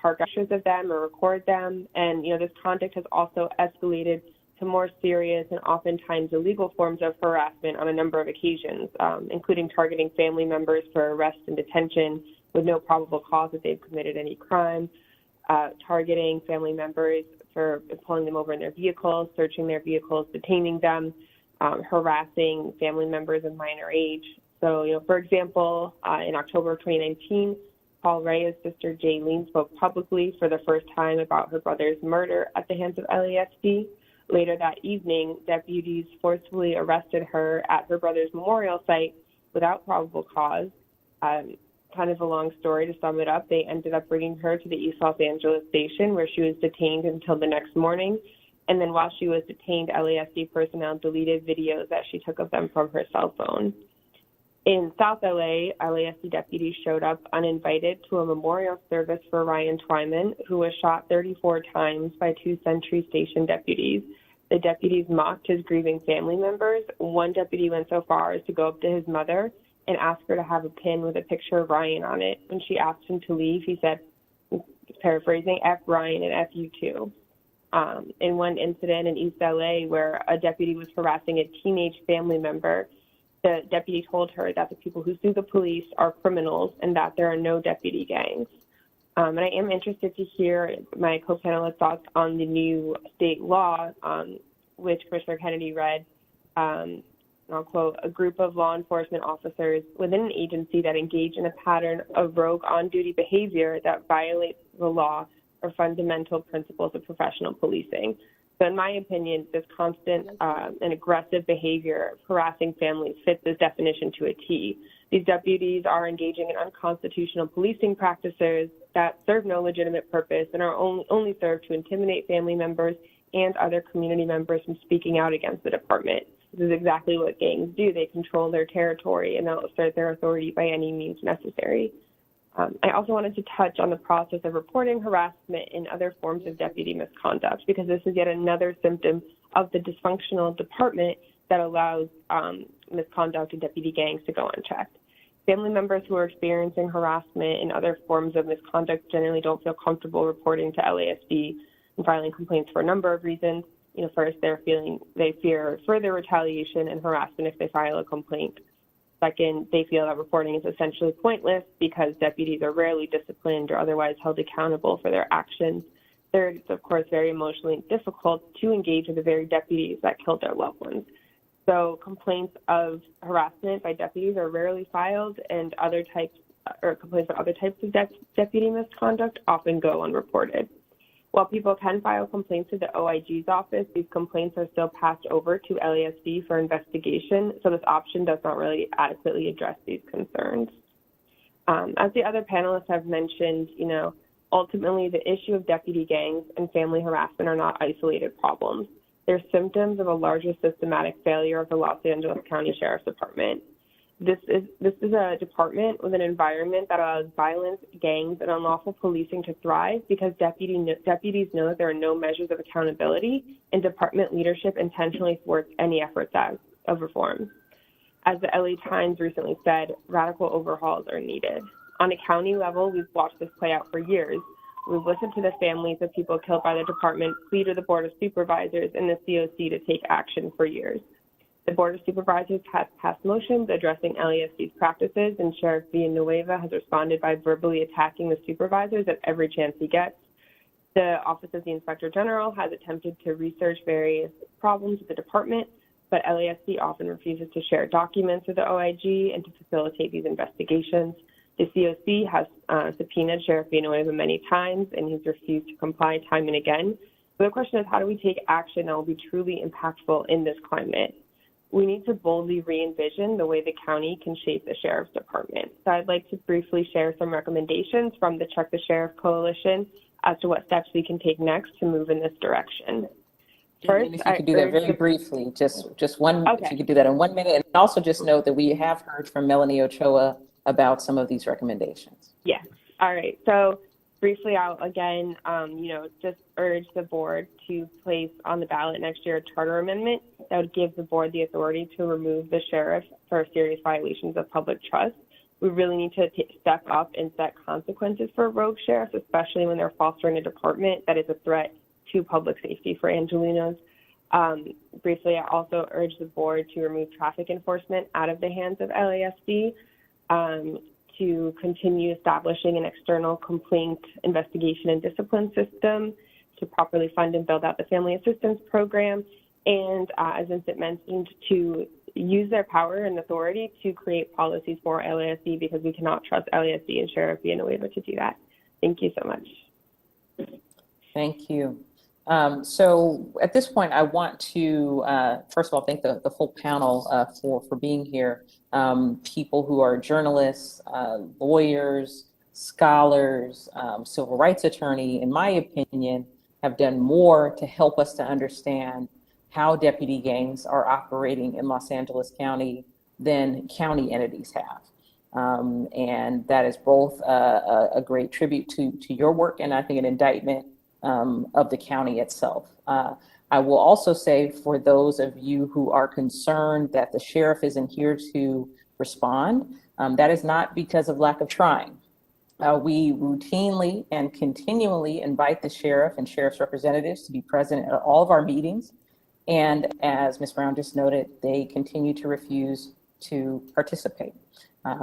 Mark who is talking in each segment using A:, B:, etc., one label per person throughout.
A: park pictures of them or record them. And, this conduct has also escalated to more serious and oftentimes illegal forms of harassment on a number of occasions, including targeting family members for arrest and detention with no probable cause that they've committed any crime, targeting family members for pulling them over in their vehicles, searching their vehicles, detaining them, harassing family members of minor age. So, for example, in October of 2019, Paul Reyes' sister Jaylene spoke publicly for the first time about her brother's murder at the hands of LASD. Later that evening, deputies forcefully arrested her at her brother's memorial site without probable cause. Kind of a long story to sum it up. They ended up bringing her to the East Los Angeles station where she was detained until the next morning. And then while she was detained, LASD personnel deleted videos that she took of them from her cell phone. In South LA, LASD deputies showed up uninvited to a memorial service for Ryan Twyman, who was shot 34 times by 2 Century Station deputies. The deputies mocked his grieving family members. One deputy went so far as to go up to his mother and ask her to have a pin with a picture of Ryan on it. When she asked him to leave, he said, paraphrasing, F Ryan and F you too. In one incident in East LA where a deputy was harassing a teenage family member, the deputy told her that the people who sue the police are criminals and that there are no deputy gangs. And I am interested to hear my co-panelist thoughts on the new state law, which Commissioner Kennedy read. I'll quote, a group of law enforcement officers within an agency that engage in a pattern of rogue on-duty behavior that violates the law or fundamental principles of professional policing. So in my opinion, this constant and aggressive behavior of harassing families fits this definition to a T. These deputies are engaging in unconstitutional policing practices that serve no legitimate purpose and are only served to intimidate family members and other community members from speaking out against the department. This is exactly what gangs do. They control their territory and they'll assert their authority by any means necessary. I also wanted to touch on the process of reporting harassment and other forms of deputy misconduct, because this is yet another symptom of the dysfunctional department that allows misconduct and deputy gangs to go unchecked. Family members who are experiencing harassment and other forms of misconduct generally don't feel comfortable reporting to LASD and filing complaints for a number of reasons. First, they fear further retaliation and harassment if they file a complaint. Second, they feel that reporting is essentially pointless because deputies are rarely disciplined or otherwise held accountable for their actions. Third, it's of course very emotionally difficult to engage with the very deputies that killed their loved ones. So complaints of harassment by deputies are rarely filed, and complaints of other types of deputy misconduct often go unreported. While people can file complaints to the OIG's office, these complaints are still passed over to LASD for investigation, so this option does not really adequately address these concerns. As the other panelists have mentioned, ultimately the issue of deputy gangs and family harassment are not isolated problems. They're symptoms of a larger systematic failure of the Los Angeles County Sheriff's Department. This is a department with an environment that allows violence, gangs, and unlawful policing to thrive because deputies know that there are no measures of accountability, and department leadership intentionally thwarts any efforts of reform. As the LA Times recently said, radical overhauls are needed. On a county level, we've watched this play out for years. We've listened to the families of people killed by the department plead to the Board of Supervisors and the COC to take action for years. The Board of Supervisors has passed motions addressing LASD's practices, and Sheriff Villanueva has responded by verbally attacking the supervisors at every chance he gets. The Office of the Inspector General has attempted to research various problems with the department, but LASD often refuses to share documents with the OIG and to facilitate these investigations. The COC has subpoenaed Sheriff Villanueva many times, and he's refused to comply time and again. So the question is, how do we take action that will be truly impactful in this climate? We need to boldly re-envision the way the county can shape the Sheriff's Department. So I'd like to briefly share some recommendations from the Check the Sheriff Coalition as to what steps we can take next to move in this direction.
B: First, and if you could do that very briefly, just one, okay. If you could do that in 1 minute, and also just note that we have heard from Melanie Ochoa about some of these recommendations.
A: Yes. All right. So briefly, I'll again, just urge the board to place on the ballot next year a charter amendment that would give the board the authority to remove the sheriff for serious violations of public trust. we really need to step up and set consequences for rogue sheriffs, especially when they're fostering a department that is a threat to public safety for Angelenos. Briefly, I also urge the board to remove traffic enforcement out of the hands of LASD, to continue establishing an external complaint investigation and discipline system, to properly fund and build out the family assistance program, and as Vincent mentioned, to use their power and authority to create policies for LASD, because we cannot trust LASD and Sheriff Villanueva to do that. Thank you so much.
B: Thank you. So at this point, I want to, first of all, thank the full panel for being here. People who are journalists, lawyers, scholars, civil rights attorney, in my opinion, have done more to help us to understand how deputy gangs are operating in Los Angeles County than county entities have. And that is both a great tribute to your work and I think an indictment of the county itself. I will also say, for those of you who are concerned that the sheriff isn't here to respond, that is not because of lack of trying. We routinely and continually invite the sheriff and sheriff's representatives to be present at all of our meetings. And as Ms. Brown just noted, they continue to refuse to participate.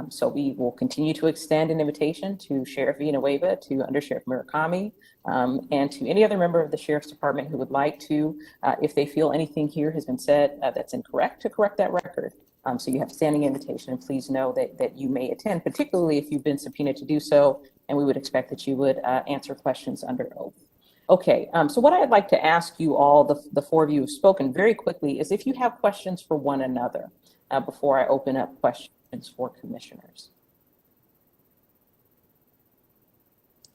B: So we will continue to extend an invitation to Sheriff Villanueva, to Under Sheriff Murakami, and to any other member of the Sheriff's Department who would like to, if they feel anything here has been said that's incorrect, to correct that record. So you have standing invitation, and please know that you may attend, particularly if you've been subpoenaed to do so, and we would expect that you would answer questions under oath. Okay, so what I'd like to ask you all, the four of you have spoken very quickly, is if you have questions for one another before I open up questions for commissioners.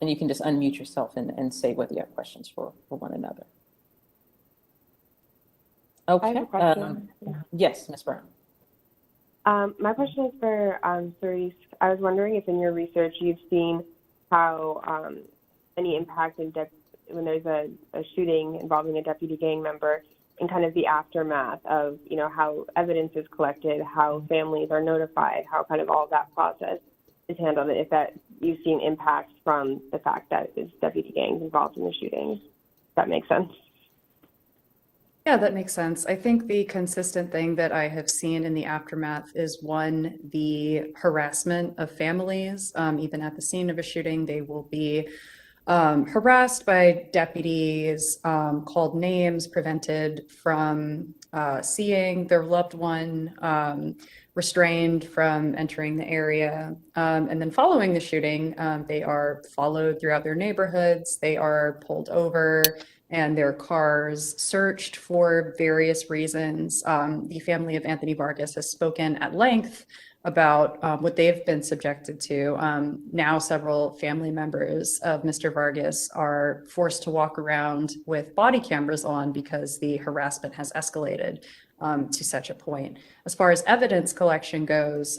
B: And you can just unmute yourself and say whether you have questions for one another. Okay.
A: I have a question.
B: Yes, Ms. Brown.
A: My question is for Cerise. I was wondering if in your research you've seen how any impact when there's a shooting involving a deputy gang member, and kind of the aftermath of, how evidence is collected, how families are notified, how kind of all that process is handled, if that you've seen impacts from the fact that it's deputy gangs involved in the shootings. Does that make sense?
C: Yeah, that makes sense. I think the consistent thing that I have seen in the aftermath is, one, the harassment of families. Even at the scene of a shooting, they will be harassed by deputies, called names, prevented from seeing their loved one, restrained from entering the area. And then following the shooting, they are followed throughout their neighborhoods. They are pulled over and their cars searched for various reasons. The family of Anthony Vargas has spoken at length about what they've been subjected to. Now several family members of Mr. Vargas are forced to walk around with body cameras on because the harassment has escalated to such a point. As far as evidence collection goes,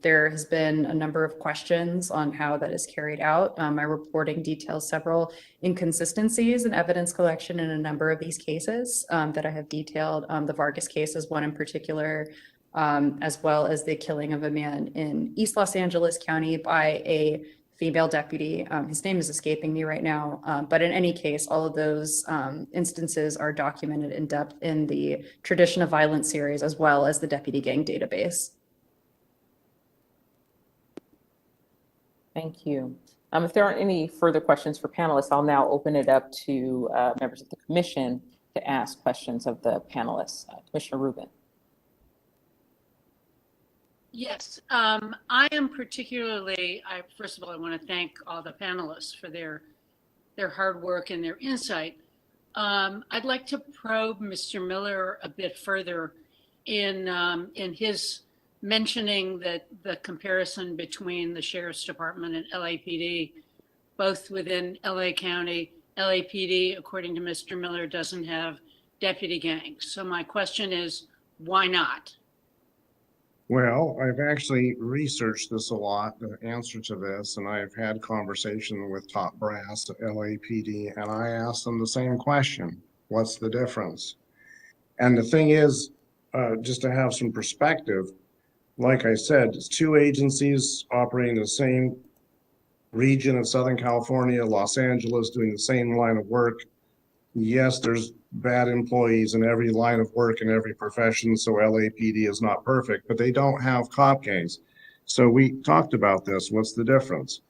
C: there has been a number of questions on how that is carried out. My reporting details several inconsistencies in evidence collection in a number of these cases that I have detailed. The Vargas case is one in particular, as well as the killing of a man in East Los Angeles County by a female deputy. His name is escaping me right now, but in any case, all of those instances are documented in depth in the Tradition of Violence series, as well as the Deputy Gang database.
B: Thank you. If there aren't any further questions for panelists, I'll now open it up to members of the commission to ask questions of the panelists. Commissioner Rubin.
D: Yes, I am particularly, first of all, I want to thank all the panelists for their hard work and their insight. I'd like to probe Mr. Miller a bit further in his mentioning that the comparison between the Sheriff's Department and LAPD, both within LA County. LAPD, according to Mr. Miller, doesn't have deputy gangs. So my question is, why not?
E: Well, I've actually researched this a lot, the answer to this, and I've had conversation with top brass at LAPD, and I asked them the same question: what's the difference? And the thing is, just to have some perspective, like I said, it's two agencies operating the same region of Southern California, Los Angeles, doing the same line of work. Yes, there's bad employees in every line of work in every profession, so LAPD is not perfect, but they don't have cop gangs. So we talked about this. What's the difference?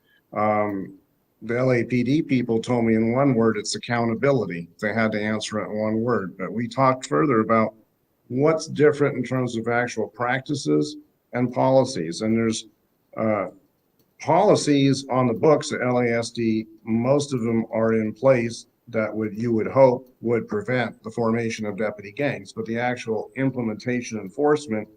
E: The LAPD people told me in one word, it's accountability. They had to answer it in one word. But we talked further about what's different in terms of actual practices and policies. And there's policies on the books at LASD. Most of them are in place that you would hope would prevent the formation of deputy gangs, but the actual implementation enforcement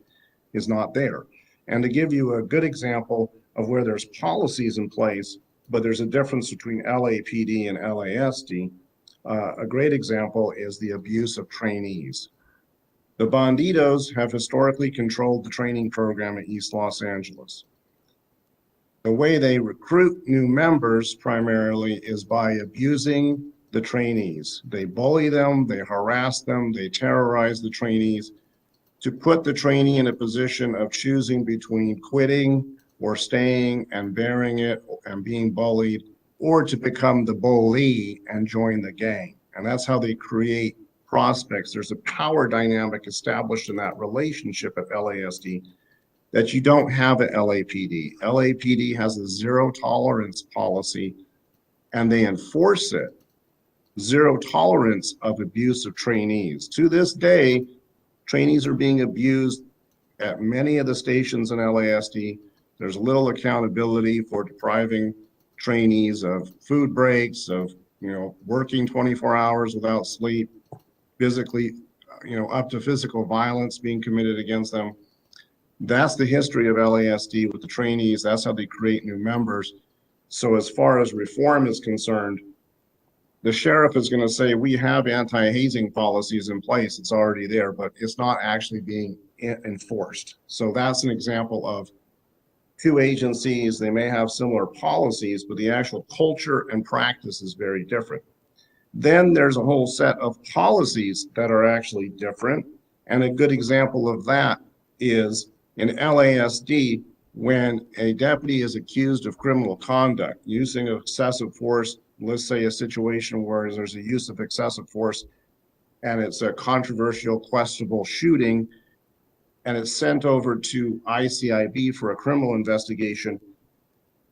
E: is not there. And to give you a good example of where there's policies in place, but there's a difference between LAPD and LASD, a great example is the abuse of trainees. The banditos have historically controlled the training program at East Los Angeles. The way they recruit new members primarily is by abusing the trainees. They bully them, they harass them, they terrorize the trainees to put the trainee in a position of choosing between quitting or staying and bearing it and being bullied, or to become the bully and join the gang. And that's how they create prospects. There's a power dynamic established in that relationship at LASD that you don't have at LAPD. LAPD has a zero tolerance policy and they enforce it. Zero tolerance of abuse of trainees. To this day, trainees are being abused at many of the stations in LASD. There's little accountability for depriving trainees of food breaks, of working 24 hours without sleep, physically, up to physical violence being committed against them. That's the history of LASD with the trainees. That's how they create new members. So as far as reform is concerned, the sheriff is going to say, we have anti-hazing policies in place. It's already there, but it's not actually being enforced. So that's an example of two agencies. They may have similar policies, but the actual culture and practice is very different. Then there's a whole set of policies that are actually different. And a good example of that is in LASD, when a deputy is accused of criminal conduct, using excessive force, let's say a situation where there's a use of excessive force and it's a controversial, questionable shooting, and it's sent over to ICIB for a criminal investigation,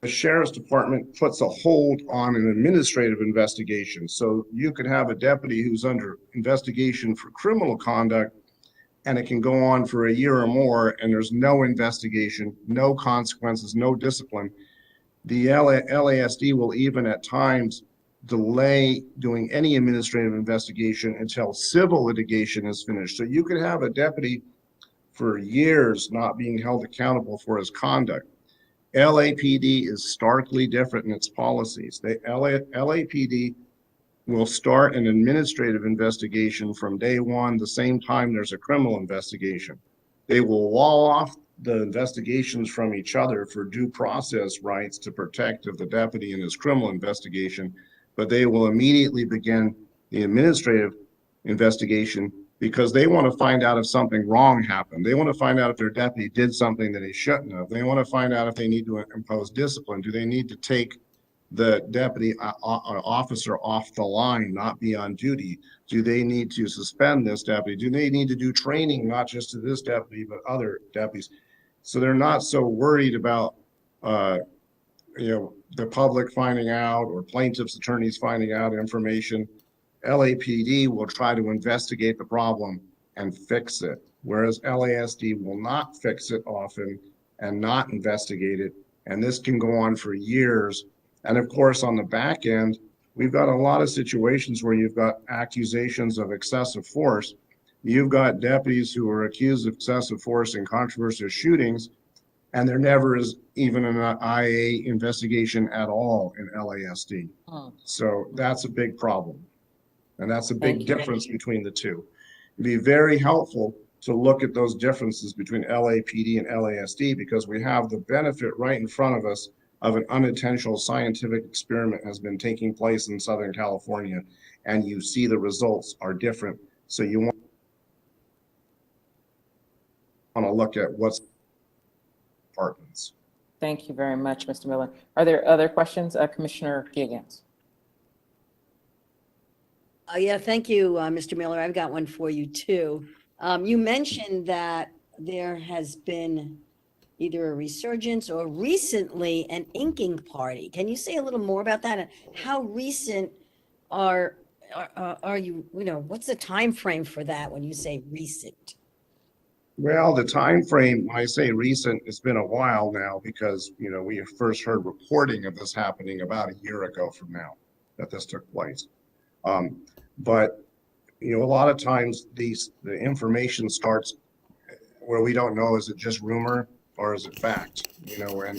E: the sheriff's department puts a hold on an administrative investigation. So you could have a deputy who's under investigation for criminal conduct, and it can go on for a year or more, and there's no investigation, no consequences, no discipline. The LASD will even at times delay doing any administrative investigation until civil litigation is finished. So you could have a deputy for years not being held accountable for his conduct. LAPD is starkly different in its policies. LAPD will start an administrative investigation from day one, the same time there's a criminal investigation. They will wall off the investigations from each other for due process rights to protect of the deputy in his criminal investigation, but they will immediately begin the administrative investigation because they want to find out if something wrong happened. They want to find out if their deputy did something that he shouldn't have. They want to find out if they need to impose discipline. Do they need to take the deputy officer off the line, not be on duty? Do they need to suspend this deputy? Do they need to do training, not just to this deputy, but other deputies? So they're not so worried about, the public finding out or plaintiff's attorneys finding out information. LAPD will try to investigate the problem and fix it, whereas LASD will not fix it often and not investigate it. And this can go on for years. And of course, on the back end, we've got a lot of situations where you've got accusations of excessive force. You've got deputies who are accused of excessive force in controversial shootings, and there never is even an IA investigation at all in LASD. So that's a big problem. And that's a big difference between the two. It'd be very helpful to look at those differences between LAPD and LASD because we have the benefit right in front of us of an unintentional scientific experiment has been taking place in Southern California, and you see the results are different. So you want to look at what's departments.
B: Thank you very much, Mr. Miller. Are there other questions? Commissioner Giggans?
F: Yeah, thank you, Mr. Miller. I've got one for you too. You mentioned that there has been either a resurgence or recently an inking party. Can you say a little more about that? And how recent are you, what's the time frame for that when you say recent?
E: Well, the time frame, when I say recent, it's been a while now because, we first heard reporting of this happening about a year ago from now that this took place. But, a lot of times the information starts where we don't know, is it just rumor or is it fact?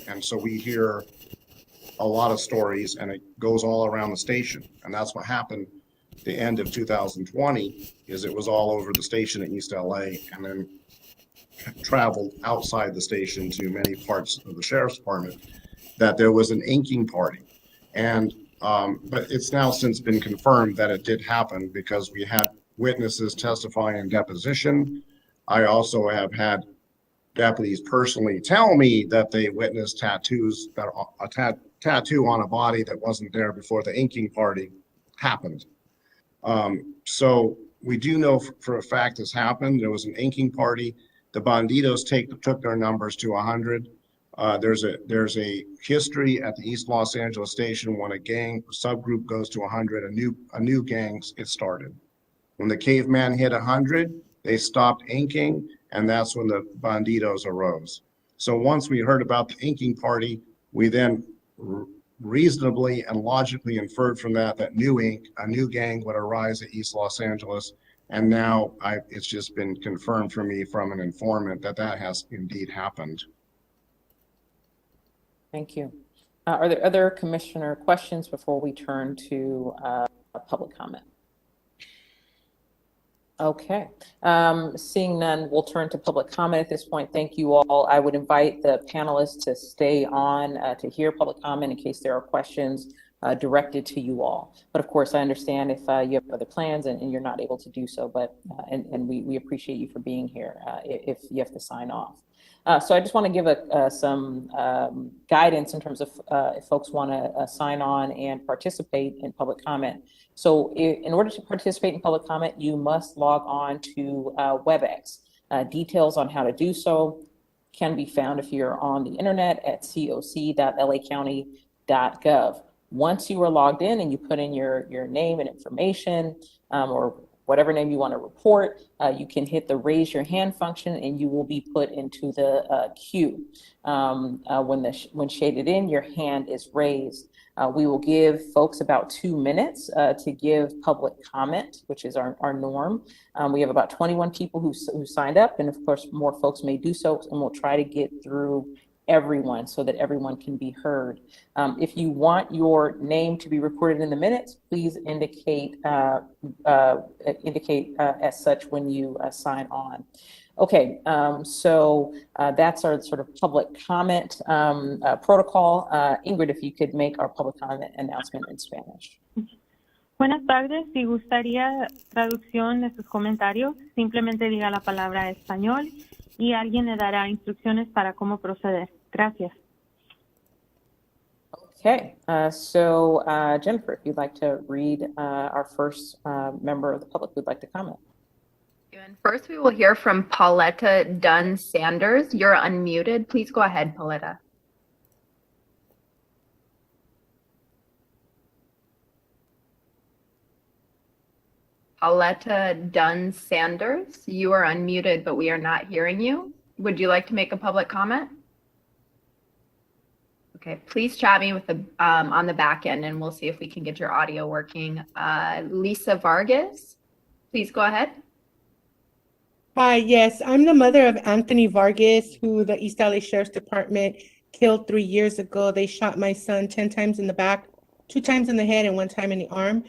E: And so we hear a lot of stories and it goes all around the station. And that's what happened the end of 2020 is it was all over the station in East LA and then traveled outside the station to many parts of the sheriff's department that there was an inking party. And but it's now since been confirmed that it did happen because we had witnesses testifying in deposition. I also have had deputies personally tell me that they witnessed tattoos, that a tattoo on a body that wasn't there before the inking party happened. So we do know for a fact this happened. There was an inking party. The banditos took their numbers to 100. There's a history at the East Los Angeles station when a gang subgroup goes to 100, a new gang is started. When the caveman hit 100, they stopped inking, and that's when the banditos arose. So once we heard about the inking party, we then reasonably and logically inferred from that a new gang would arise at East Los Angeles. And now it's just been confirmed for me from an informant that has indeed happened.
B: Thank you. Are there other commissioner questions before we turn to public comment? Okay, seeing none, we'll turn to public comment at this point. Thank you all. I would invite the panelists to stay on to hear public comment in case there are questions directed to you all. But of course, I understand if you have other plans and you're not able to do so, but and we appreciate you for being here if you have to sign off. So I just want to give some guidance in terms of if folks want to sign on and participate in public comment. So in order to participate in public comment, you must log on to WebEx. Details on how to do so can be found if you're on the internet at coc.lacounty.gov. Once you are logged in and you put in your name and information or whatever name you want to report, you can hit the raise your hand function and you will be put into the queue. When shaded in, your hand is raised. We will give folks about 2 minutes to give public comment, which is our norm. We have about 21 people who signed up, and of course more folks may do so, and we'll try to get through everyone so that everyone can be heard. If you want your name to be recorded in the minutes, please indicate as such when you sign on. Okay, so that's our sort of public comment protocol. Ingrid, if you could make our public comment announcement in Spanish.
G: Buenas tardes, si gustaría traducción de sus comentarios, simplemente diga la palabra español y alguien le dará instrucciones para cómo proceder. Gracias.
B: Okay, so Jennifer, if you'd like to read our first member of the public who'd like to comment.
H: And first, we will hear from Pauletta Dunn Sanders. You're unmuted. Please go ahead, Pauletta. Pauletta Dunn Sanders, you are unmuted, but we are not hearing you. Would you like to make a public comment? Okay, please chat me with the on the back end, and we'll see if we can get your audio working. Lisa Vargas, please go ahead.
I: Hi, yes, I'm the mother of Anthony Vargas, who the East LA Sheriff's Department killed 3 years ago. They shot my son 10 times in the back, 2 times in the head and 1 time in the arm.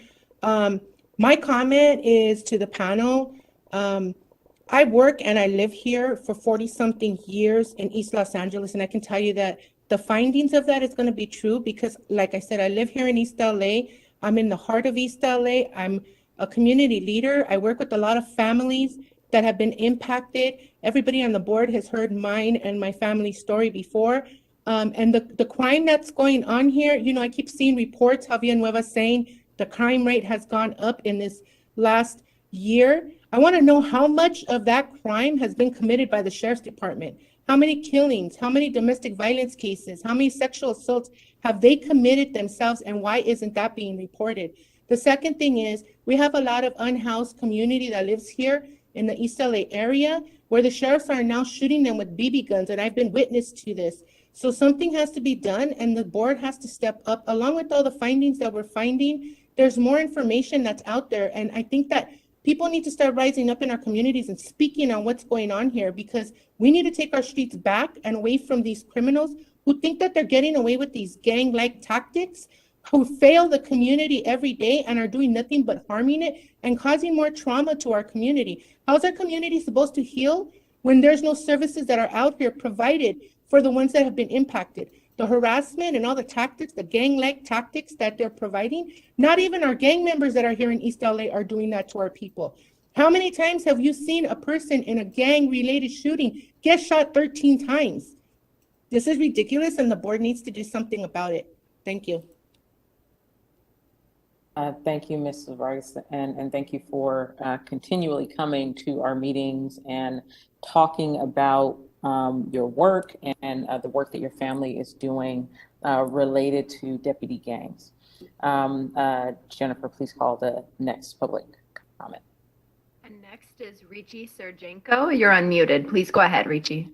I: My comment is to the panel. I work and I live here for 40-something years in East Los Angeles, and I can tell you that the findings of that is going to be true because, like I said, I live here in East LA. I'm in the heart of East LA. I'm a community leader. I work with a lot of families that have been impacted. Everybody on the board has heard mine and my family's story before. And the crime that's going on here, you know, I keep seeing reports, Javier Nueva, saying the crime rate has gone up in this last year. I want to know how much of that crime has been committed by the sheriff's department. How many killings, how many domestic violence cases, how many sexual assaults have they committed themselves, and why isn't that being reported? The second thing is, we have a lot of unhoused community that lives here in the East LA area, where the sheriffs are now shooting them with BB guns, and I've been witness to this. So something has to be done, and the board has to step up. Along with all the findings that we're finding, there's more information that's out there, and I think that people need to start rising up in our communities and speaking on what's going on here, because we need to take our streets back and away from these criminals who think that they're getting away with these gang-like tactics, who fail the community every day and are doing nothing but harming it and causing more trauma to our community. How's our community supposed to heal when there's no services that are out here provided for the ones that have been impacted? The harassment and all the tactics, the gang-like tactics that they're providing, not even our gang members that are here in East LA are doing that to our people. How many times have you seen a person in a gang-related shooting get shot 13 times? This is ridiculous, and the board needs to do something about it. Thank you.
B: Thank you, Mrs. Vargas, and thank you for continually coming to our meetings and talking about your work and the work that your family is doing related to deputy gangs. Jennifer, please call the next public comment.
H: And next is Richie Sergenko. You're unmuted. Please go ahead, Richie.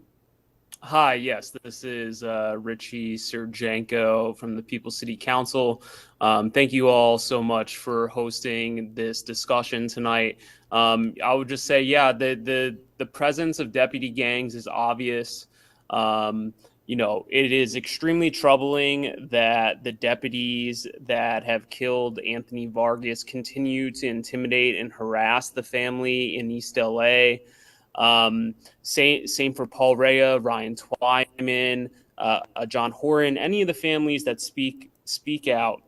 J: Hi, yes, this is Richie Sergenko from the People's City Council. Thank you all so much for hosting this discussion tonight. I would just say, yeah, the presence of deputy gangs is obvious. You know, it is extremely troubling that the deputies that have killed Anthony Vargas continue to intimidate and harass the family in East LA. Same for Paul Reyes, Ryan Twyman, John Horan, any of the families that speak out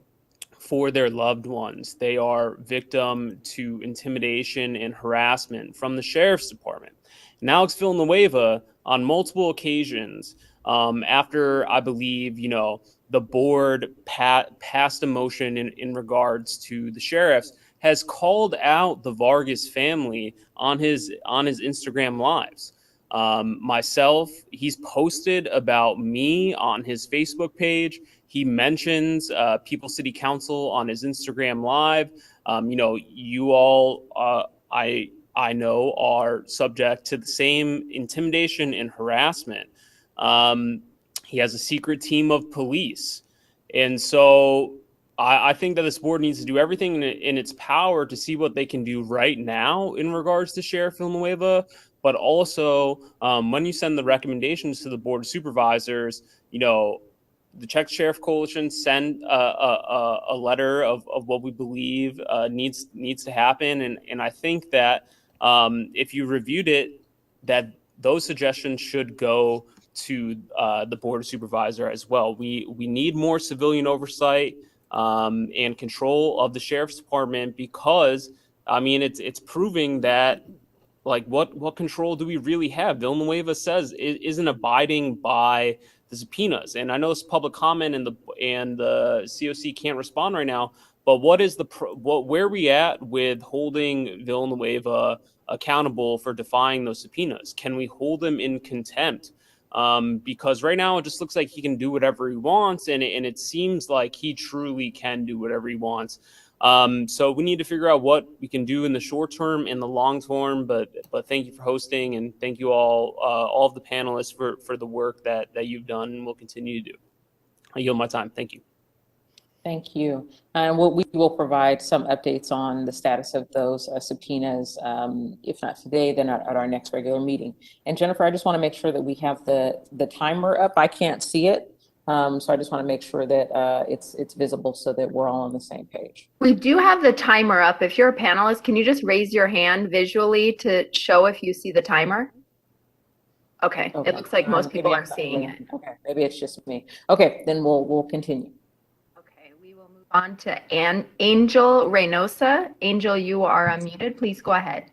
J: for their loved ones. They are victim to intimidation and harassment from the sheriff's department. And Alex Villanueva, on multiple occasions, after I believe, you know, the board passed a motion in regards to the sheriffs, has called out the Vargas family on his Instagram lives. Myself, he's posted about me on his Facebook page. He mentions People's City Council on his Instagram live. You know, you all, I know, are subject to the same intimidation and harassment. He has a secret team of police. And so I think that this board needs to do everything in its power to see what they can do right now in regards to Sheriff Villanueva, but also when you send the recommendations to the board of supervisors, you know, the Check Sheriff Coalition send a letter of what we believe needs to happen, and I think that if you reviewed it, that those suggestions should go to the board of supervisor as well. We need more civilian oversight and control of the sheriff's department, because I mean it's proving that, like, what control do we really have? Villanueva says it isn't abiding by the subpoenas, and I know it's public comment and the COC can't respond right now, but where are we at with holding Villanueva accountable for defying those subpoenas? Can we hold him in contempt? Because right now it just looks like he can do whatever he wants, and it seems like he truly can do whatever he wants. So we need to figure out what we can do in the short term and the long term. But thank you for hosting, and thank you all of the panelists for the work that you've done and will continue to do. I yield my time. Thank you.
B: Thank you. And we will provide some updates on the status of those subpoenas, if not today, then at our next regular meeting. And Jennifer, I just want to make sure that we have the timer up. I can't see it. So I just want to make sure that it's visible so that we're all on the same page.
H: We do have the timer up. If you're a panelist, can you just raise your hand visually to show if you see the timer? Okay. It looks like most people are seeing it.
B: Okay, maybe it's just me. Okay, then we'll continue.
H: On to Angel Reynosa. Angel, you are unmuted. Please go ahead.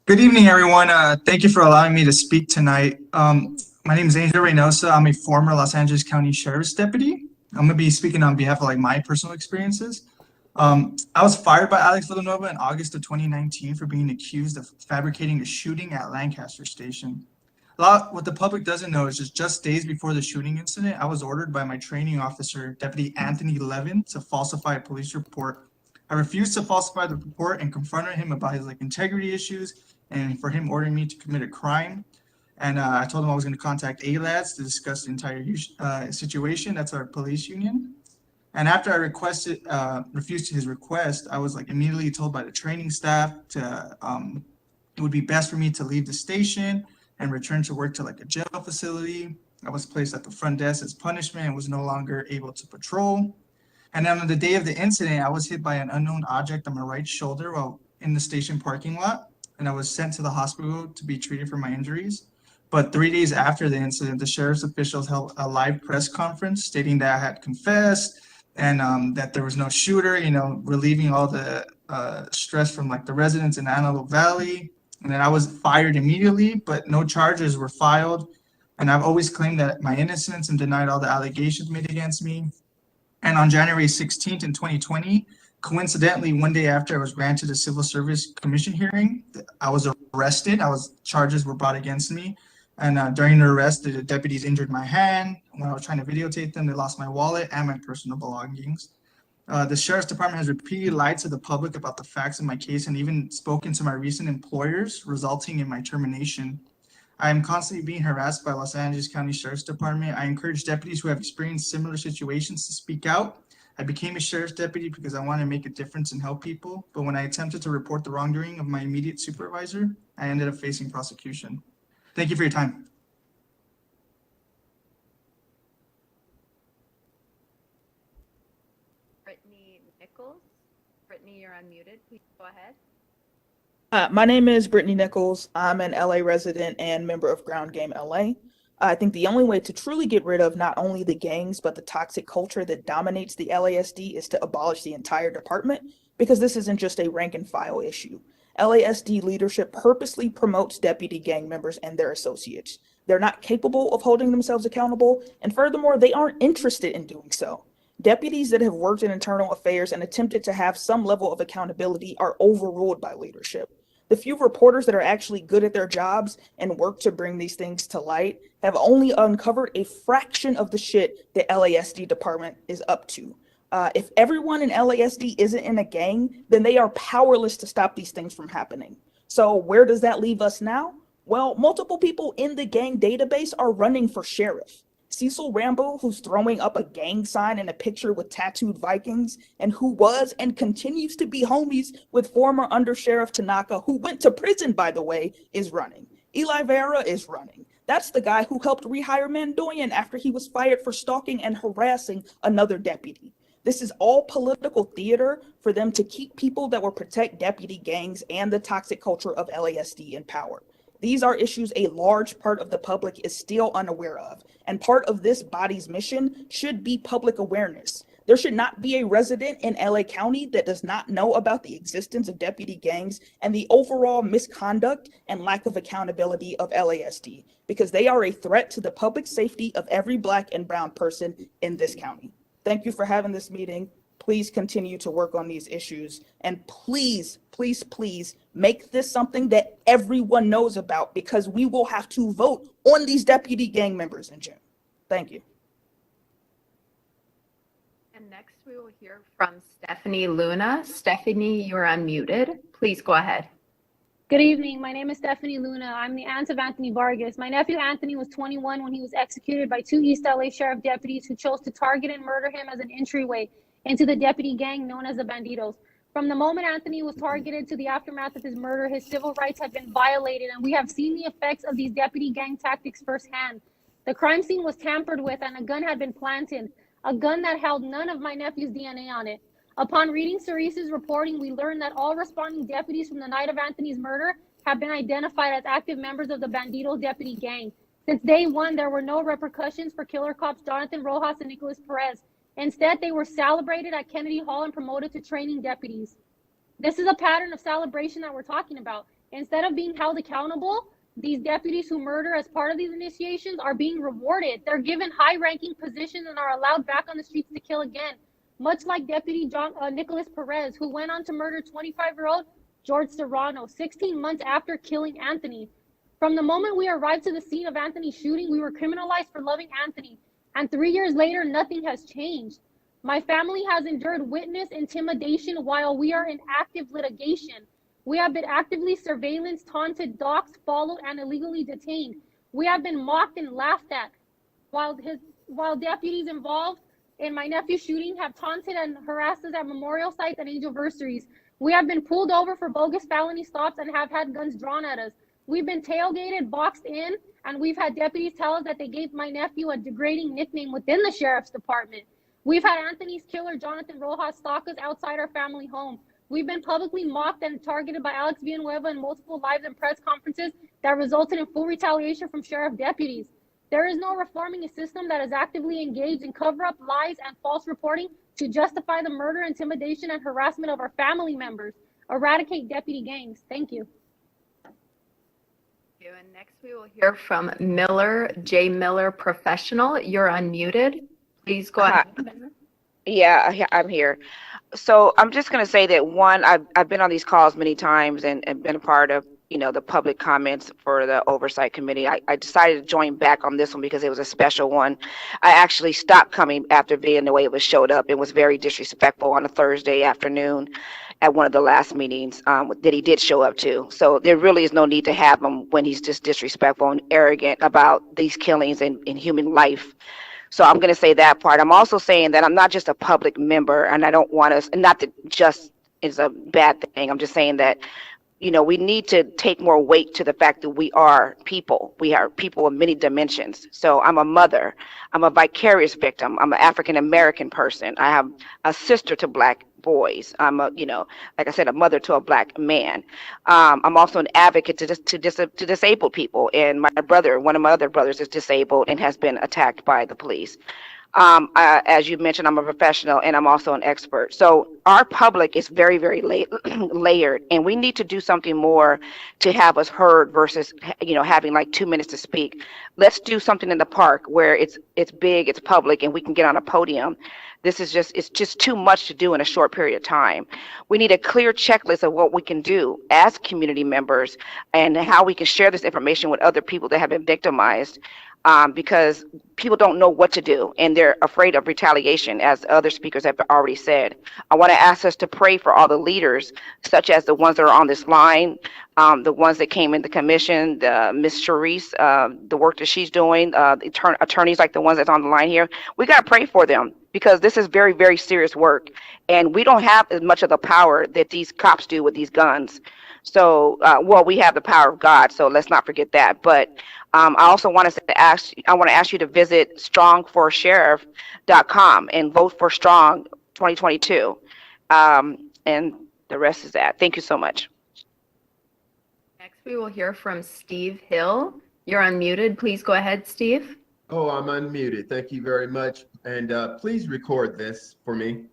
K: Good evening, everyone. Thank you for allowing me to speak tonight. My name is Angel Reynosa. I'm a former Los Angeles County Sheriff's Deputy. I'm going to be speaking on behalf of my personal experiences. I was fired by Alex Villanova in August of 2019 for being accused of fabricating a shooting at Lancaster Station. What the public doesn't know is just days before the shooting incident, I was ordered by my training officer, Deputy Anthony Levin, to falsify a police report. I refused to falsify the report and confronted him about his integrity issues and for him ordering me to commit a crime. And I told him I was going to contact LASD to discuss the entire situation. That's our police union. And after I refused his request, I was immediately told by the training staff to it would be best for me to leave the station and return to work to a jail facility. I was placed at the front desk as punishment and was no longer able to patrol. And then on the day of the incident, I was hit by an unknown object on my right shoulder while in the station parking lot. And I was sent to the hospital to be treated for my injuries. But 3 days after the incident, the sheriff's officials held a live press conference stating that I had confessed and that there was no shooter, relieving all the stress from the residents in Antelope Valley. And then I was fired immediately, but no charges were filed. And I've always claimed that my innocence and denied all the allegations made against me. And on January 16th in 2020, coincidentally, one day after I was granted a civil service commission hearing, I was arrested. Charges were brought against me. And during the arrest, the deputies injured my hand. When I was trying to videotape them, they lost my wallet and my personal belongings. The sheriff's department has repeatedly lied to the public about the facts of my case and even spoken to my recent employers, resulting in my termination. I am constantly being harassed by Los Angeles County Sheriff's Department. I encourage deputies who have experienced similar situations to speak out. I became a sheriff's deputy because I wanted to make a difference and help people. But when I attempted to report the wrongdoing of my immediate supervisor, I ended up facing prosecution. Thank you for your time.
H: Brittany Nichols. Brittany, you're unmuted. Please go ahead.
L: My name is Brittany Nichols. I'm an LA resident and member of Ground Game LA. I think the only way to truly get rid of not only the gangs, but the toxic culture that dominates the LASD is to abolish the entire department, because this isn't just a rank and file issue. LASD leadership purposely promotes deputy gang members and their associates. They're not capable of holding themselves accountable, and furthermore, they aren't interested in doing so. Deputies that have worked in internal affairs and attempted to have some level of accountability are overruled by leadership. The few reporters that are actually good at their jobs and work to bring these things to light have only uncovered a fraction of the shit the LASD department is up to. If everyone in LASD isn't in a gang, then they are powerless to stop these things from happening. So where does that leave us now? Well, multiple people in the gang database are running for sheriff. Cecil Rambo, who's throwing up a gang sign in a picture with tattooed Vikings, and who was and continues to be homies with former Undersheriff Tanaka, who went to prison, by the way, is running. Eli Vera is running. That's the guy who helped rehire Mandoyan after he was fired for stalking and harassing another deputy. This is all political theater for them to keep people that will protect deputy gangs and the toxic culture of LASD in power. These are issues a large part of the public is still unaware of, and part of this body's mission should be public awareness. There should not be a resident in LA County that does not know about the existence of deputy gangs and the overall misconduct and lack of accountability of LASD, because they are a threat to the public safety of every Black and brown person in this county. Thank you for having this meeting. Please continue to work on these issues, and please, please, please make this something that everyone knows about, because we will have to vote on these deputy gang members in June. Thank you.
H: And next we will hear from Stephanie Luna. Stephanie, you're unmuted. Please go ahead.
M: Good evening. My name is Stephanie Luna. I'm the aunt of Anthony Vargas. My nephew Anthony was 21 when he was executed by 2 East LA sheriff deputies who chose to target and murder him as an entryway into the deputy gang known as the Bandidos. From the moment Anthony was targeted to the aftermath of his murder, his civil rights have been violated, and we have seen the effects of these deputy gang tactics firsthand. The crime scene was tampered with and a gun had been planted, a gun that held none of my nephew's DNA on it. Upon reading Cerise's reporting, we learned that all responding deputies from the night of Anthony's murder have been identified as active members of the Bandidos deputy gang. Since day one, there were no repercussions for killer cops Jonathan Rojas and Nicholas Perez. Instead, they were celebrated at Kennedy Hall and promoted to training deputies. This is a pattern of celebration that we're talking about. Instead of being held accountable, these deputies who murder as part of these initiations are being rewarded. They're given high-ranking positions and are allowed back on the streets to kill again, much like Deputy Nicholas Perez, who went on to murder 25-year-old George Serrano 16 months after killing Anthony. From the moment we arrived to the scene of Anthony's shooting, we were criminalized for loving Anthony, and 3 years later, nothing has changed. My family has endured witness intimidation while we are in active litigation. We have been actively surveillanced, taunted, doxxed, followed, and illegally detained. We have been mocked and laughed at, while deputies involved in my nephew's shooting have taunted and harassed us at memorial sites and anniversaries. We have been pulled over for bogus felony stops and have had guns drawn at us. We've been tailgated, boxed in, and we've had deputies tell us that they gave my nephew a degrading nickname within the sheriff's department. We've had Anthony's killer, Jonathan Rojas, stalk us outside our family home. We've been publicly mocked and targeted by Alex Villanueva in multiple live and press conferences that resulted in full retaliation from sheriff deputies. There is no reforming a system that is actively engaged in cover-up, lies, and false reporting to justify the murder, intimidation, and harassment of our family members. Eradicate deputy gangs. Thank you.
H: And next we will hear from Miller, J. Miller Professional. You're unmuted. Please go ahead.
N: Yeah, I'm here. So I'm just going to say that one, I've been on these calls many times and been a part of, the public comments for the oversight committee. I decided to join back on this one because it was a special one. I actually stopped coming after Villanueva showed up and was very disrespectful on a Thursday afternoon at one of the last meetings that he did show up to. So there really is no need to have him when he's just disrespectful and arrogant about these killings and human life. So I'm going to say that part. I'm also saying that I'm not just a public member, and I don't want us, and not that just is a bad thing. I'm just saying that, we need to take more weight to the fact that we are people. We are people of many dimensions. So I'm a mother. I'm a vicarious victim. I'm an African-American person. I have a sister to Black boys. I'm a, like I said, a mother to a Black man. I'm also an advocate to disabled people. And my brother, one of my other brothers, is disabled and has been attacked by the police. As you mentioned, I'm a professional and I'm also an expert. So our public is very, very layered, and we need to do something more to have us heard versus, having like 2 minutes to speak. Let's do something in the park where it's big, it's public, and we can get on a podium. It's just too much to do in a short period of time. We need a clear checklist of what we can do as community members and how we can share this information with other people that have been victimized. Because people don't know what to do and they're afraid of retaliation, as other speakers have already said. I want to ask us to pray for all the leaders, such as the ones that are on this line, the ones that came in the commission, Ms. Charisse, the work that she's doing, the attorneys like the ones that's on the line here. We got to pray for them because this is very, very serious work. And we don't have as much of the power that these cops do with these guns. So, we have the power of God, so let's not forget that. But I also want to ask you to visit strongforsheriff.com and vote for Strong 2022. And the rest is that. Thank you so much.
H: Next, we will hear from Steve Hill. You're unmuted. Please go ahead, Steve.
O: Oh, I'm unmuted. Thank you very much. And please record this for me.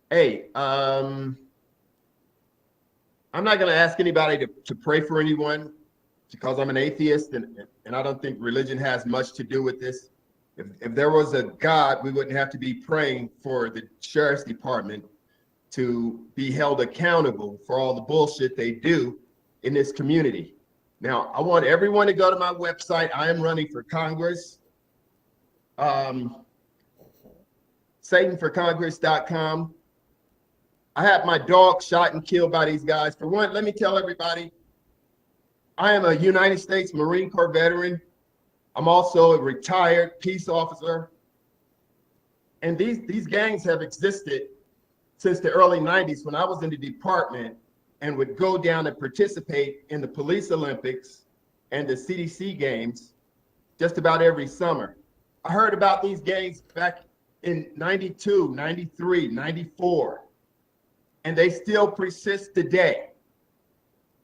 O: Hey, I'm not going to ask anybody to pray for anyone because I'm an atheist and I don't think religion has much to do with this. If there was a God, we wouldn't have to be praying for the sheriff's department to be held accountable for all the bullshit they do in this community. Now, I want everyone to go to my website. I am running for Congress. SatanForCongress.com. I had my dog shot and killed by these guys. For one, let me tell everybody, I am a United States Marine Corps veteran. I'm also a retired peace officer. And these gangs have existed since the early 90s when I was in the department and would go down and participate in the Police Olympics and the CDC games just about every summer. I heard about these gangs back in 92, 93, 94. And they still persist today.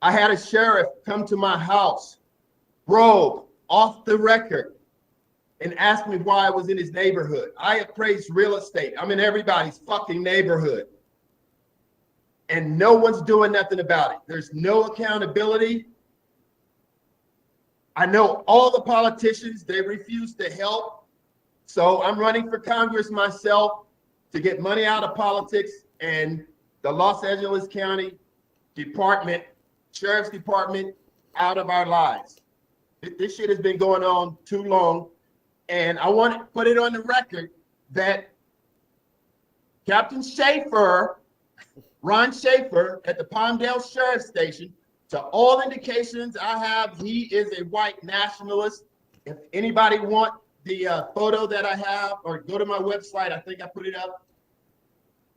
O: I had a sheriff come to my house, rogue, off the record, and ask me why I was in his neighborhood. I appraise real estate. I'm in everybody's fucking neighborhood. and no one's doing nothing about it. There's no accountability. I know all the politicians, they refuse to help. So I'm running for Congress myself to get money out of politics and the Los Angeles County Department, Sheriff's Department out of our lives. This shit has been going on too long. And I want to put it on the record that Captain Schaefer, Ron Schaefer at the Palmdale Sheriff Station, to all indications I have, he is a white nationalist. If anybody want the photo that I have, or go to my website, I think I put it up.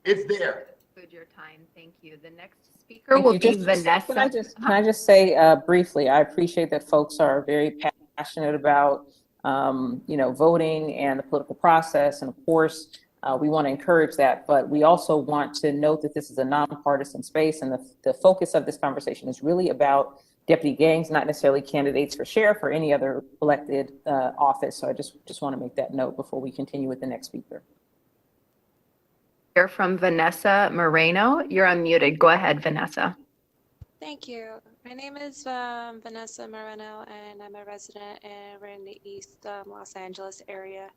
O: It's there.
H: Good your time. Thank you. The next speaker will be Vanessa.
B: Can I just say briefly, I appreciate that folks are very passionate about voting and the political process. And of course, we want to encourage that, but we also want to note that this is a nonpartisan space, and the focus of this conversation is really about deputy gangs, not necessarily candidates for sheriff or any other elected office. So I just want to make that note before we continue with the next speaker.
H: Hear from Vanessa Moreno. You're unmuted. Go ahead, Vanessa.
P: Thank you. My name is Vanessa Moreno, and I'm a resident, and we're in the East Los Angeles area.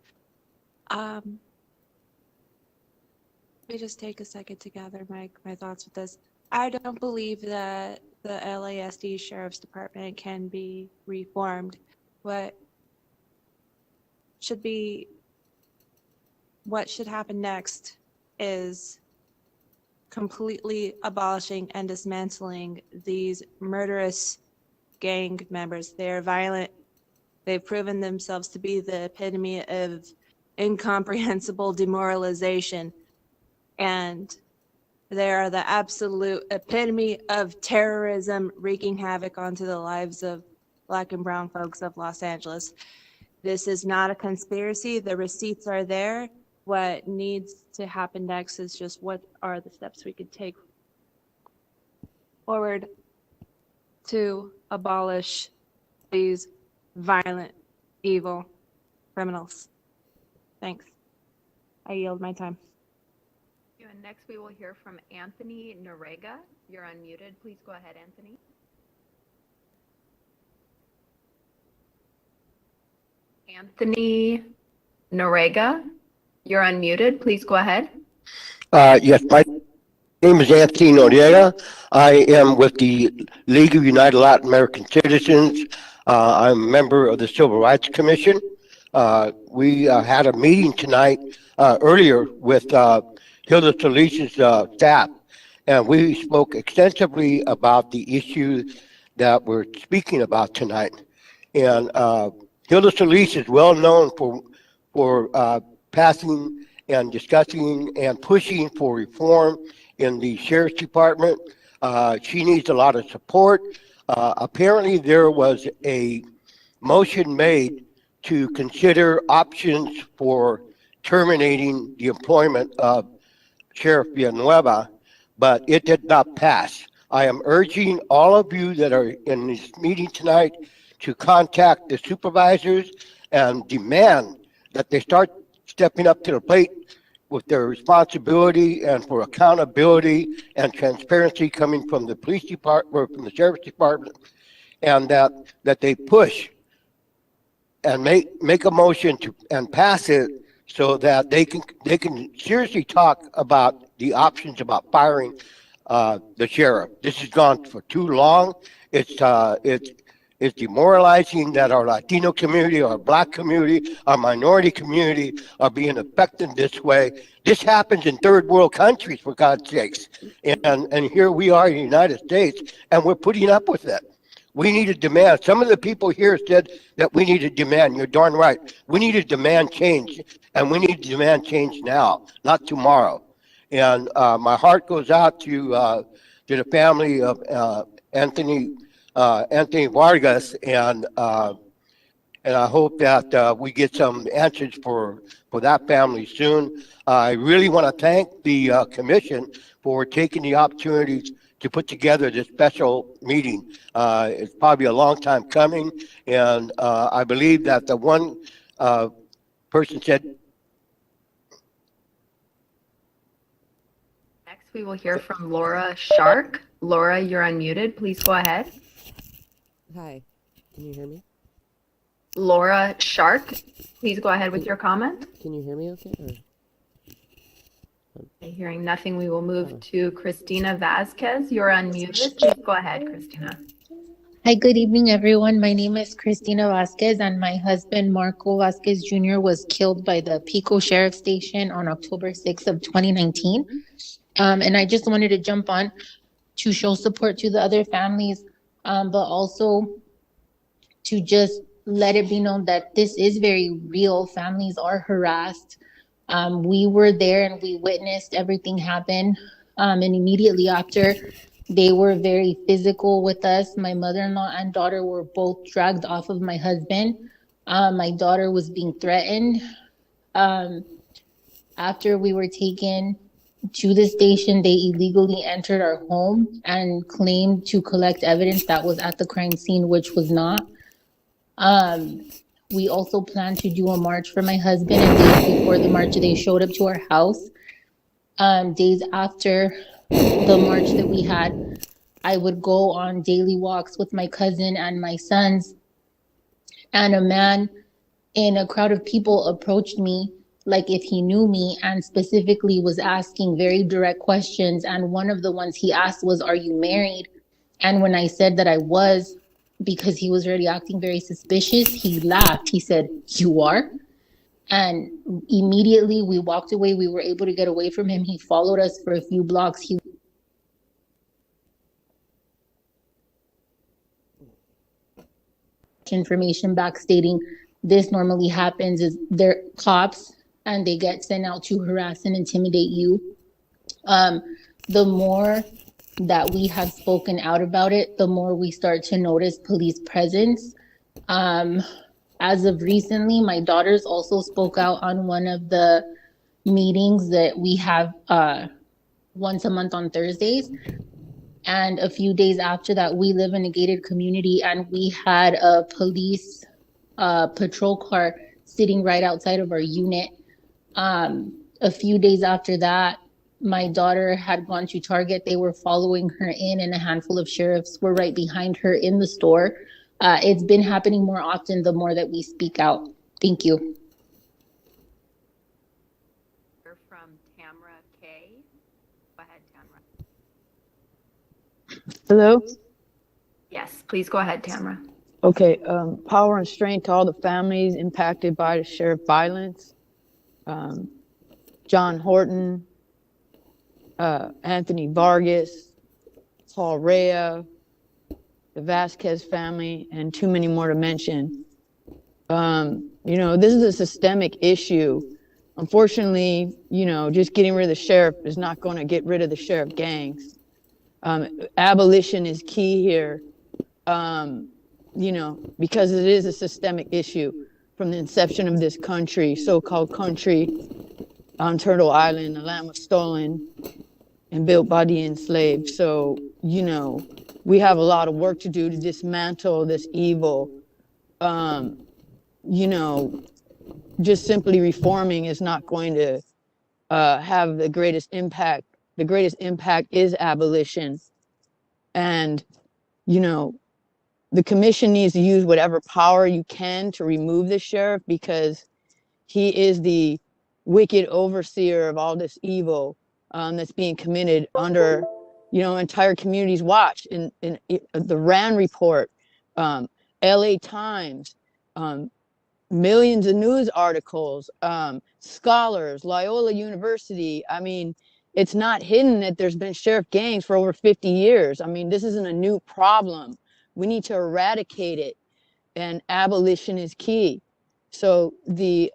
P: Let me just take a second to gather my thoughts with this. I don't believe that the LASD Sheriff's Department can be reformed. What should happen next is completely abolishing and dismantling these murderous gang members. They are violent. They've proven themselves to be the epitome of incomprehensible demoralization. And they are the absolute epitome of terrorism, wreaking havoc onto the lives of Black and brown folks of Los Angeles. This is not a conspiracy. The receipts are there. What needs to happen next is just what are the steps we could take forward to abolish these violent, evil criminals. Thanks. I yield my time.
H: And next we will hear from Anthony Norega. You're unmuted. Please go ahead, Anthony. Anthony Norega, you're unmuted. Please go ahead.
Q: Yes, my name is Anthony Noriega. I am with the League of United Latin American Citizens. I'm a member of the Civil Rights Commission. We had a meeting tonight earlier with Hilda Solis's staff, and we spoke extensively about the issues that we're speaking about tonight. And Hilda Solis is well known for passing and discussing and pushing for reform in the Sheriff's Department. She needs a lot of support. Apparently there was a motion made to consider options for terminating the employment of Sheriff Villanueva, but it did not pass. I am urging all of you that are in this meeting tonight to contact the supervisors and demand that they start stepping up to the plate with their responsibility and for accountability and transparency coming from the police department or from the sheriff's department, and that they push and make a motion to and pass it so that they can seriously talk about the options about firing the sheriff. This has gone for too long. It's demoralizing that our Latino community, our Black community, our minority community are being affected this way. This happens in third world countries, for God's sakes. And here we are in the United States, and we're putting up with it. We need to demand. Some of the people here said that we need to demand. You're darn right. We need to demand change, and we need to demand change now, not tomorrow. And my heart goes out to the family of Anthony Vargas, and I hope that we get some answers for that family soon. I really want to thank the commission for taking the opportunity to put together this special meeting. It's probably a long time coming, and I believe that the one person said.
H: Next Next, we will hear from Laura Shark. Laura, you're unmuted. Please go ahead.
R: Hi, can you hear me?
H: Laura Shark, please go ahead with your comment.
R: Can you hear me okay?
H: Hearing nothing, we will move to Christina Vasquez. You're unmuted. Please go ahead, Christina.
S: Hi, good evening, everyone. My name is Cristina Vasquez, and my husband, Marco Vasquez Jr., was killed by the Pico Sheriff Station on October 6th of 2019. And I just wanted to jump on to show support to the other families, but also to just let it be known that this is very real. Families are harassed. We were there and we witnessed everything happen. And immediately after, they were very physical with us. My mother-in-law and daughter were both dragged off of my husband. My daughter was being threatened. After we were taken to the station, they illegally entered our home and claimed to collect evidence that was at the crime scene, which was not. We also planned to do a march for my husband, and days before the march, they showed up to our house. Days after the march that we had, I would go on daily walks with my cousin and my sons, and a man in a crowd of people approached me like if he knew me, and specifically was asking very direct questions. And one of the ones he asked was, "Are you married?" And when I said that I was, because he was already acting very suspicious, he laughed. He said, "You are?" And immediately we walked away. We were able to get away from him. He followed us for a few blocks. He information back stating this normally happens is they're cops and they get sent out to harass and intimidate you. The more that we have spoken out about it, the more we start to notice police presence. As of recently, my daughters also spoke out on one of the meetings that we have once a month on Thursdays. And a few days after that, we live in a gated community, and we had a police patrol car sitting right outside of our unit. A few days after that, my daughter had gone to Target. They were following her in, and a handful of sheriffs were right behind her in the store. It's been happening more often the more that we speak out. Thank you.
H: From Tamara K. Go ahead, Tamara.
T: Hello?
H: Yes, please go ahead, Tamara.
T: Okay, power and strength to all the families impacted by the sheriff violence. John Horton, Anthony Vargas, Paul Reyes, the Vasquez family, and too many more to mention. You know, this is a systemic issue. Unfortunately, you know, just getting rid of the sheriff is not going to get rid of the sheriff gangs. Abolition is key here, you know, because it is a systemic issue from the inception of this country, so-called country on Turtle Island. The land was stolen and built by the enslaved. So, you know, we have a lot of work to do to dismantle this evil. You know, just simply reforming is not going to have the greatest impact. The greatest impact is abolition. And, you know, the commission needs to use whatever power you can to remove the sheriff, because he is the wicked overseer of all this evil that's being committed under, you know, entire communities' watch. In the RAND report, LA Times, millions of news articles, scholars, Loyola University. I mean, it's not hidden that there's been sheriff gangs for over 50 years. I mean, this isn't a new problem. We need to eradicate it, and abolition is key. So the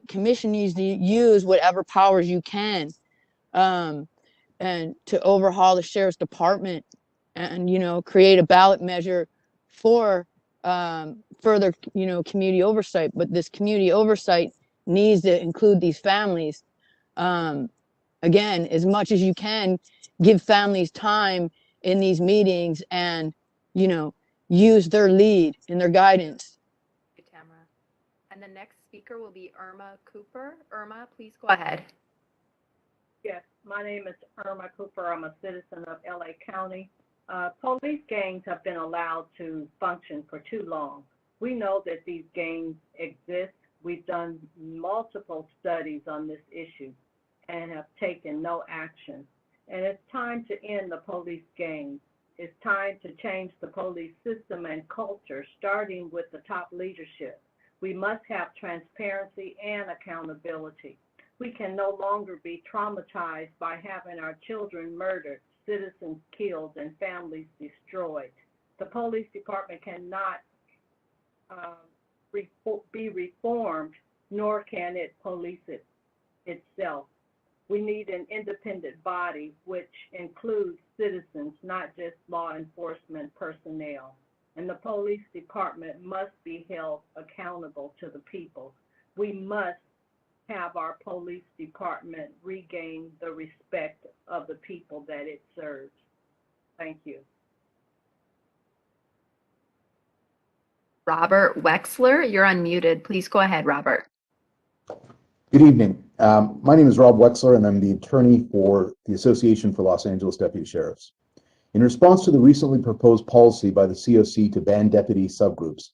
T: commission needs to use whatever powers you can, and to overhaul the sheriff's department, and, you know, create a ballot measure for further, you know, community oversight. But this community oversight needs to include these families. Again, as much as you can, give families time in these meetings, and, you know, use their lead and their guidance.
H: Thank you, Tamara. And the next speaker will be Irma Cooper. Irma, please go ahead.
U: Yes, my name is Irma Cooper. I'm a citizen of LA County. Police gangs have been allowed to function for too long. We know that these gangs exist. We've done multiple studies on this issue and have taken no action. And it's time to end the police gangs. It's time to change the police system and culture, starting with the top leadership. We must have transparency and accountability. We can no longer be traumatized by having our children murdered, citizens killed, and families destroyed. The police department cannot be reformed, nor can it police itself. We need an independent body which includes citizens, not just law enforcement personnel. And the police department must be held accountable to the people. We must have our police department regain the respect of the people that it serves. Thank you.
H: Robert Wexler, you're unmuted. Please go ahead, Robert.
V: Good evening. My name is Rob Wexler, and I'm the attorney for the Association for Los Angeles Deputy Sheriffs. In response to the recently proposed policy by the COC to ban deputy subgroups,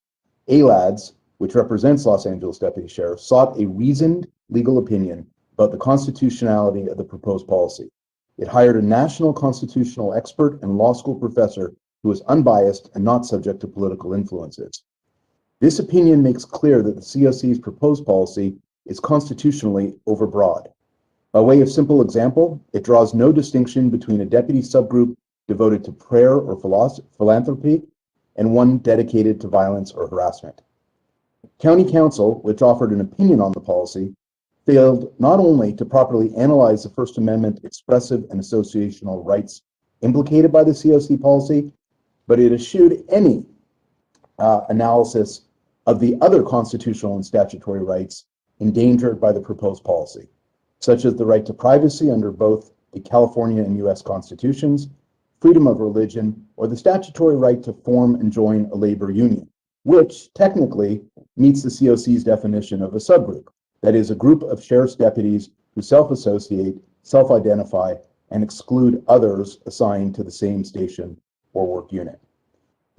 V: ALADS, which represents Los Angeles Deputy Sheriffs, sought a reasoned legal opinion about the constitutionality of the proposed policy. It hired a national constitutional expert and law school professor who was unbiased and not subject to political influences. This opinion makes clear that the COC's proposed policy is constitutionally overbroad. By way of simple example, it draws no distinction between a deputy subgroup devoted to prayer or philanthropy and one dedicated to violence or harassment. County Council, which offered an opinion on the policy, failed not only to properly analyze the First Amendment expressive and associational rights implicated by the COC policy, but it eschewed any analysis of the other constitutional and statutory rights endangered by the proposed policy, such as the right to privacy under both the California and U.S. constitutions, freedom of religion, or the statutory right to form and join a labor union, which technically meets the COC's definition of a subgroup, that is, a group of sheriff's deputies who self-associate, self-identify, and exclude others assigned to the same station or work unit.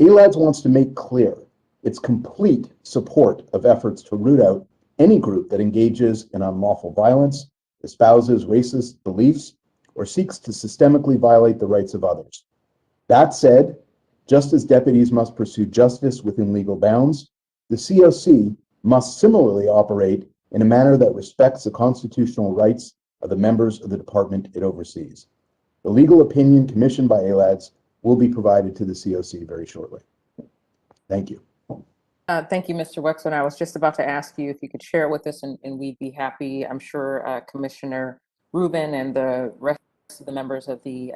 V: ALADS wants to make clear its complete support of efforts to root out any group that engages in unlawful violence, espouses racist beliefs, or seeks to systemically violate the rights of others. That said, just as deputies must pursue justice within legal bounds, the COC must similarly operate in a manner that respects the constitutional rights of the members of the department it oversees. The legal opinion commissioned by ALADS will be provided to the COC very shortly. Thank you.
B: Thank you, Mr. Wexler. I was just about to ask you if you could share it with us, and we'd be happy. I'm sure Commissioner Rubin and the rest of the members of the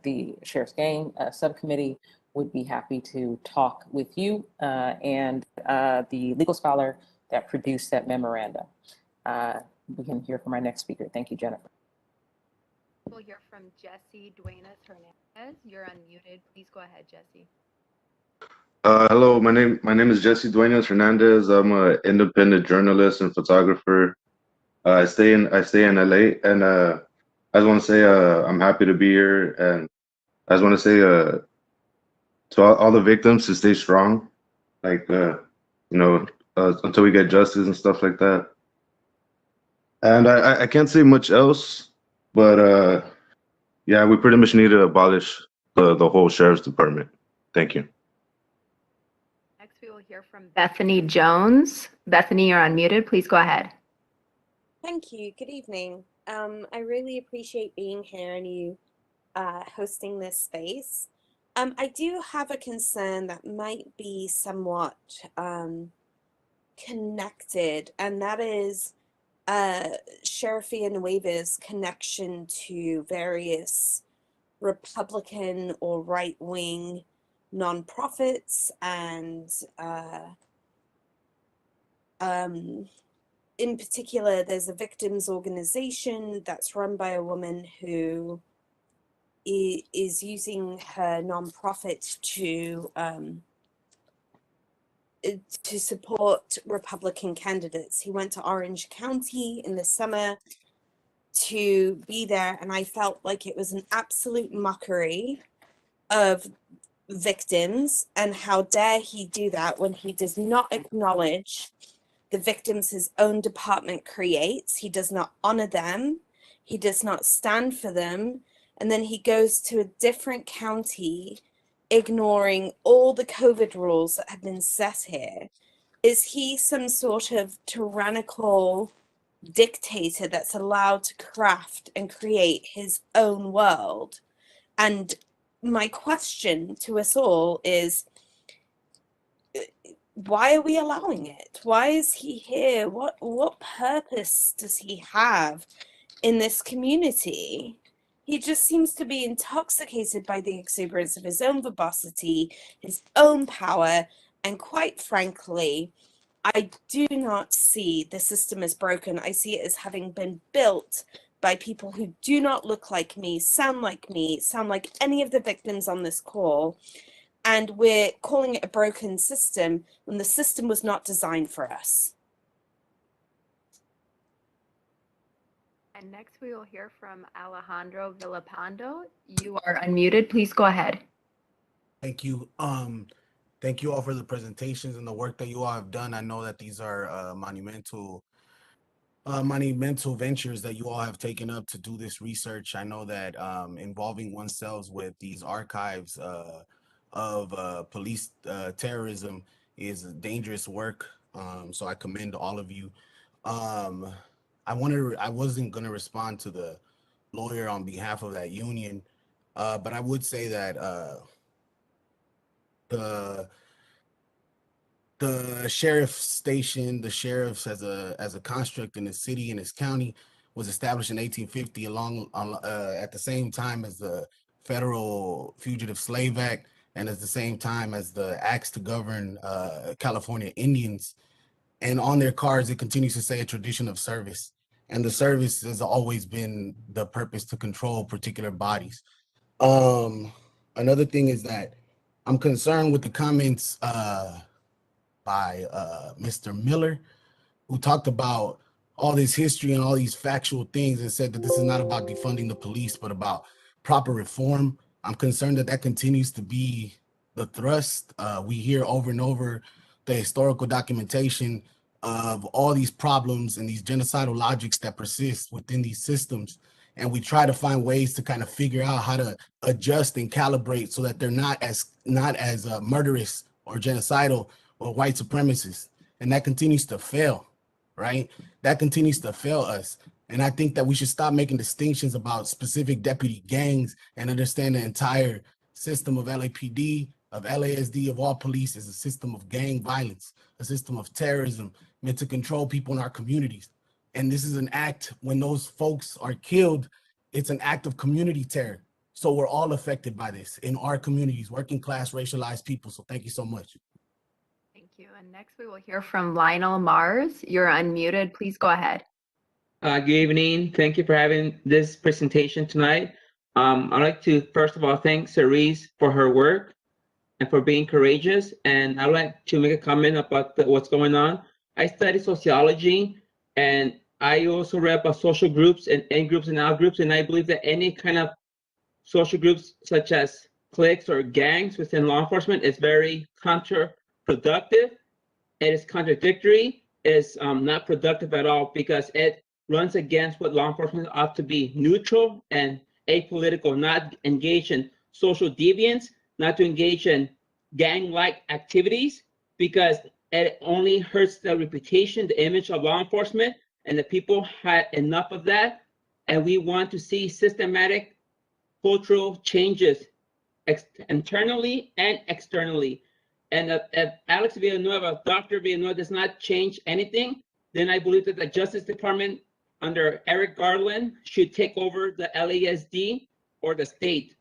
B: the Sheriff's Gang subcommittee would be happy to talk with you and the legal scholar that produced that memorandum. We can hear from our next speaker. Thank you, Jennifer.
H: We'll hear from Jesse Duenas Hernandez. You're unmuted. Please go ahead, Jesse.
W: Hello, my name is Jesse Duenas Hernandez. I'm an independent journalist and photographer. I stay in LA, and I just want to say I'm happy to be here, and I just want to say to all the victims to stay strong, like until we get justice and stuff like that. And I can't say much else, but yeah, we pretty much need to abolish the whole sheriff's department. Thank you.
H: Next, we will hear from Bethany Jones. Bethany, you're unmuted. Please go ahead.
X: Thank you. Good evening. I really appreciate being here and you hosting this space. I do have a concern that might be somewhat connected, and that is Sheriff Villanueva's connection to various Republican or right-wing nonprofits and in particular, there's a victims organization that's run by a woman who is using her nonprofit to support Republican candidates. He went to Orange County in the summer to be there, and I felt like it was an absolute mockery of victims, and how dare he do that when he does not acknowledge the victims his own department creates. He does not honor them, he does not stand for them, and then he goes to a different county ignoring all the COVID rules that have been set here. Is he some sort of tyrannical dictator that's allowed to craft and create his own world? And my question to us all is, why are we allowing it? Why is he here? What purpose does he have in this community? He just seems to be intoxicated by the exuberance of his own verbosity, his own power, and quite frankly, I do not see the system as broken. I see it as having been built by people who do not look like me, sound like any of the victims on this call. And we're calling it a broken system when the system was not designed for us.
H: And next we will hear from Alejandro Villapando. You are unmuted. Please go ahead.
A: Thank you. Thank you all for the presentations and the work that you all have done. I know that these are monumental ventures that you all have taken up to do this research. I know that involving oneself with these archives of police terrorism is dangerous work. So I commend all of you. I wasn't going to respond to the lawyer on behalf of that union, but I would say that the sheriff's station, the sheriffs as a construct in the city and his county was established in 1850 at the same time as the Federal Fugitive Slave Act and at the same time as the acts to govern California Indians. And on their cards, it continues to say a tradition of service. And the service has always been the purpose to control particular bodies. Another thing is that I'm concerned with the comments by Mr. Miller, who talked about all this history and all these factual things and said that this is not about defunding the police, but about proper reform. I'm concerned that that continues to be the thrust. We hear over and over the historical documentation of all these problems and these genocidal logics that persist within these systems. And we try to find ways to kind of figure out how to adjust and calibrate so that they're not as murderous or genocidal or white supremacists. And that continues to fail, right? That continues to fail us. And I think that we should stop making distinctions about specific deputy gangs and understand the entire system of LAPD, of LASD, of all police is a system of gang violence, a system of terrorism meant to control people in our communities. And this is an act, when those folks are killed, it's an act of community terror. So we're all affected by this in our communities, working class, racialized people. So thank you so much.
H: Thank you. And next we will hear from Lionel Mars. You're unmuted. Please go ahead.
C: Good evening. Thank you for having this presentation tonight. I'd like to, first of all, thank Cerise for her work and for being courageous. And I'd like to make a comment about what's going on. I study sociology, and I also read about social groups and in groups and out groups. And I believe that any kind of social groups, such as cliques or gangs within law enforcement, is very counterproductive. It is contradictory. It's not productive at all, because it runs against what law enforcement ought to be: neutral and apolitical, not engage in social deviance, not to engage in gang-like activities, because it only hurts the reputation, the image of law enforcement, and the people had enough of that. And we want to see systematic cultural changes internally and externally. And if Alex Villanueva, Dr. Villanueva does not change anything, then I believe that the Justice Department under Eric Garland should take over the LASD or the state.